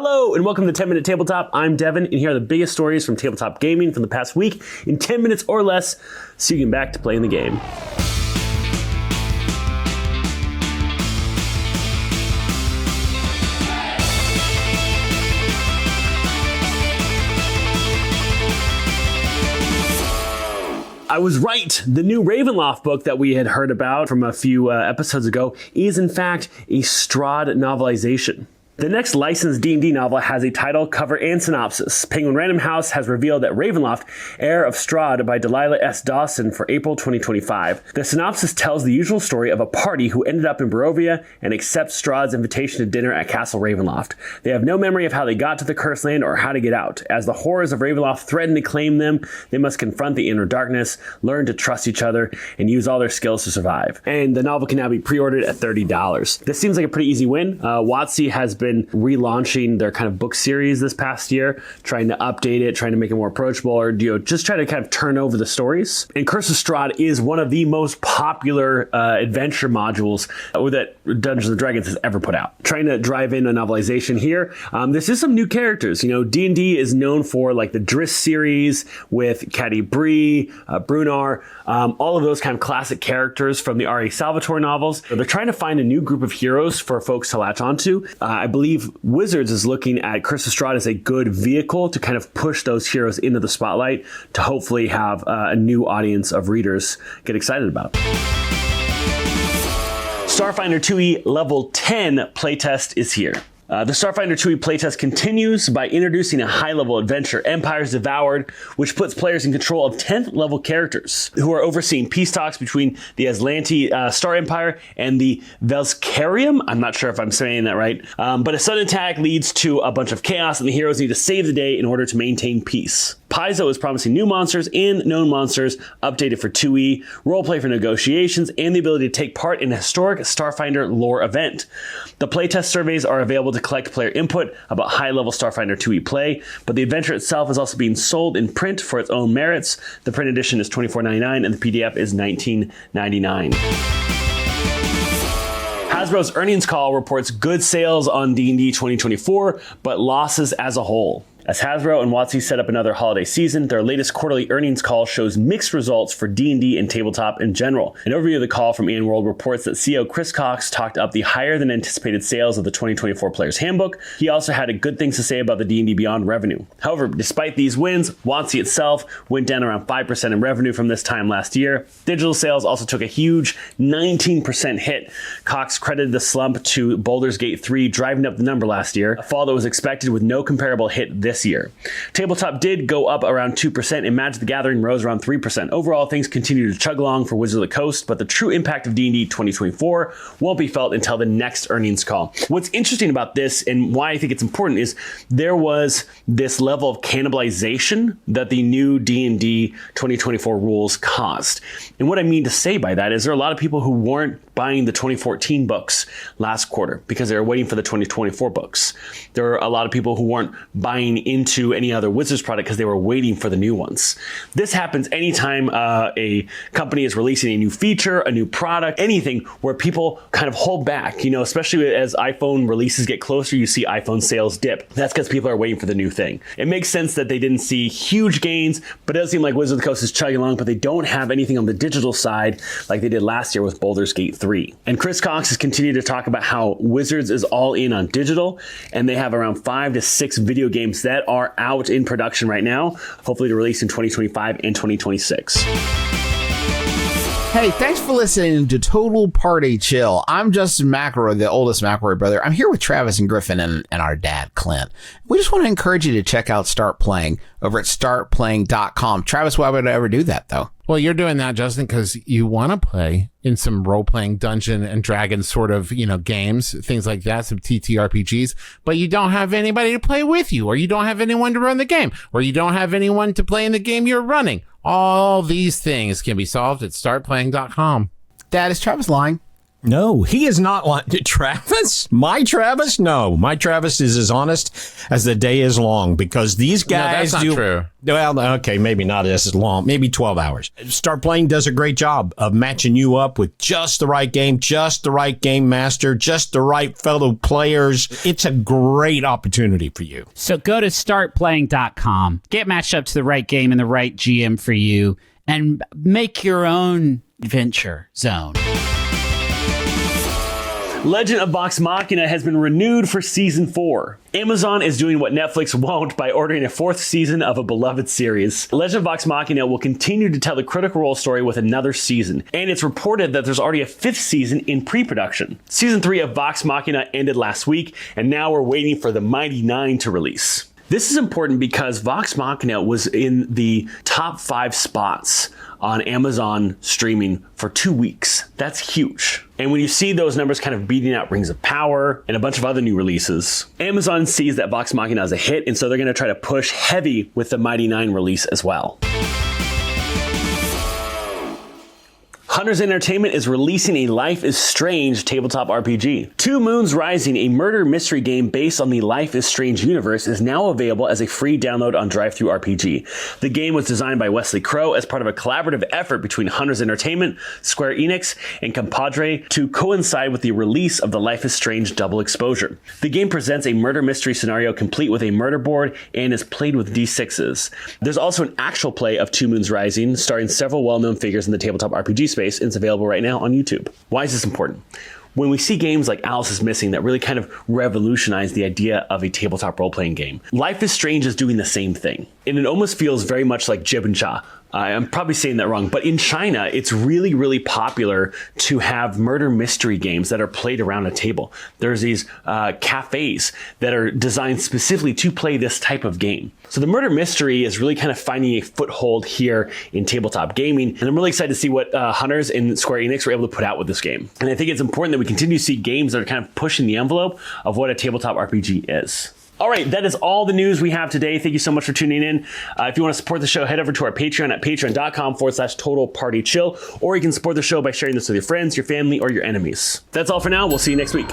Hello and welcome to 10 Minute Tabletop. I'm Devin, and here are the biggest stories from tabletop gaming from the past week in 10 minutes or less, so you can get back to playing the game. I was right. The new Ravenloft book that we had heard about from a few episodes ago is in fact a Strahd novelization. The next licensed D&D novel has a title, cover, and synopsis. Penguin Random House has revealed that Ravenloft, Heir of Strahd by Delilah S. Dawson for April 2025. The synopsis tells the usual story of a party who ended up in Barovia and accepts Strahd's invitation to dinner at Castle Ravenloft. They have no memory of how they got to the Cursed Land or how to get out. As the horrors of Ravenloft threaten to claim them, they must confront the inner darkness, learn to trust each other, and use all their skills to survive. And the novel can now be pre-ordered at $30. This seems like a pretty easy win. WotC has been relaunching their kind of book series this past year, trying to update it, trying to make it more approachable, or just try to kind of turn over the stories. And Curse of Strahd is one of the most popular adventure modules that Dungeons & Dragons has ever put out. Trying to drive in a novelization here. This is some new characters. D&D is known for like the Driss series with Caddy Bree, Brunar, all of those kind of classic characters from the R.A. Salvatore novels. So they're trying to find a new group of heroes for folks to latch onto. I believe Wizards is looking at Curse of Strahd as a good vehicle to kind of push those heroes into the spotlight to hopefully have a new audience of readers get excited about. Starfinder II level 10 playtest is here. The Starfinder II playtest continues by introducing a high-level adventure, Empires Devoured, which puts players in control of 10th level characters who are overseeing peace talks between the Aslanti Star Empire and the Velskarium. I'm not sure if I'm saying that right. But a sudden attack leads to a bunch of chaos, and the heroes need to save the day in order to maintain peace. Paizo is promising new monsters and known monsters updated for 2E, roleplay for negotiations, and the ability to take part in a historic Starfinder lore event. The playtest surveys are available to collect player input about high-level Starfinder 2E play, but the adventure itself is also being sold in print for its own merits. The print edition is $24.99 and the PDF is $19.99. Hasbro's earnings call reports good sales on D&D 2024, but losses as a whole. As Hasbro and WotC set up another holiday season, their latest quarterly earnings call shows mixed results for D&D and tabletop in general. An overview of the call from Ian World reports that CEO Chris Cox talked up the higher than anticipated sales of the 2024 Player's Handbook. He also had good things to say about the D&D Beyond revenue. However, despite these wins, WotC itself went down around 5% in revenue from this time last year. Digital sales also took a huge 19% hit. Cox credited the slump to Baldur's Gate 3 driving up the number last year, a fall that was expected with no comparable hit this year. Tabletop did go up around 2% and Magic the Gathering rose around 3%. Overall, things continue to chug along for Wizards of the Coast, but the true impact of D&D 2024 won't be felt until the next earnings call. What's interesting about this and why I think it's important is there was this level of cannibalization that the new D&D 2024 rules caused. And what I mean to say by that is there are a lot of people who weren't buying the 2014 books last quarter because they were waiting for the 2024 books. There are a lot of people who weren't buying into any other Wizards product because they were waiting for the new ones. This happens anytime a company is releasing a new feature, a new product, anything where people kind of hold back, especially as iPhone releases get closer, you see iPhone sales dip. That's because people are waiting for the new thing. It makes sense that they didn't see huge gains, but it does seem like Wizards of the Coast is chugging along, but they don't have anything on the digital side like they did last year with Baldur's Gate 3. And Chris Cox has continued to talk about how Wizards is all in on digital, and they have around 5 to 6 video games that are out in production right now, hopefully to release in 2025 and 2026. Hey, thanks for listening to Total Party Chill. I'm Justin McElroy, the oldest McElroy brother. I'm here with Travis and Griffin and our dad, Clint. We just want to encourage you to check out Start Playing over at startplaying.com. Travis, why would I ever do that, though? Well, you're doing that, Justin, because you want to play in some role-playing Dungeon and Dragon sort of, games, things like that, some TTRPGs, but you don't have anybody to play with you, or you don't have anyone to run the game, or you don't have anyone to play in the game you're running. All these things can be solved at startplaying.com. Dad, is Travis lying? No, he is not like Travis. My Travis? No, my Travis is as honest as the day is long because these guys that's not true. Well, okay, maybe not as long, maybe 12 hours. Start Playing does a great job of matching you up with just the right game, just the right game master, just the right fellow players. It's a great opportunity for you. So go to startplaying.com, get matched up to the right game and the right GM for you, and make your own adventure zone. Legend of Box Machina has been renewed for season 4. Amazon is doing what Netflix won't by ordering a 4th season of a beloved series. Legend of Box Machina will continue to tell the Critical Role story with another season, and it's reported that there's already a 5th season in pre-production. Season 3 of Box Machina ended last week, and now we're waiting for the Mighty 9 to release. This is important because Vox Machina was in the top 5 spots on Amazon streaming for 2 weeks. That's huge. And when you see those numbers kind of beating out Rings of Power and a bunch of other new releases, Amazon sees that Vox Machina is a hit, and so they're going to try to push heavy with the Mighty 9 release as well. Hunters Entertainment is releasing a Life is Strange tabletop RPG. Two Moons Rising, a murder mystery game based on the Life is Strange universe, is now available as a free download on DriveThru RPG. The game was designed by Wesley Crowe as part of a collaborative effort between Hunters Entertainment, Square Enix, and Compadre to coincide with the release of the Life is Strange double exposure. The game presents a murder mystery scenario complete with a murder board and is played with D6s. There's also an actual play of Two Moons Rising, starring several well-known figures in the tabletop RPG space, and it's available right now on YouTube. Why is this important? When we see games like Alice is Missing that really kind of revolutionize the idea of a tabletop role-playing game, Life is Strange is doing the same thing. And it almost feels very much like Jib and Cha. I'm probably saying that wrong, but in China, it's really, really popular to have murder mystery games that are played around a table. There's these cafes that are designed specifically to play this type of game. So the murder mystery is really kind of finding a foothold here in tabletop gaming, and I'm really excited to see what Hunters and Square Enix were able to put out with this game. And I think it's important that we continue to see games that are kind of pushing the envelope of what a tabletop RPG is. All right, that is all the news we have today. Thank you so much for tuning in. If you want to support the show, head over to our Patreon at patreon.com/totalpartychill, or you can support the show by sharing this with your friends, your family, or your enemies. That's all for now. We'll see you next week.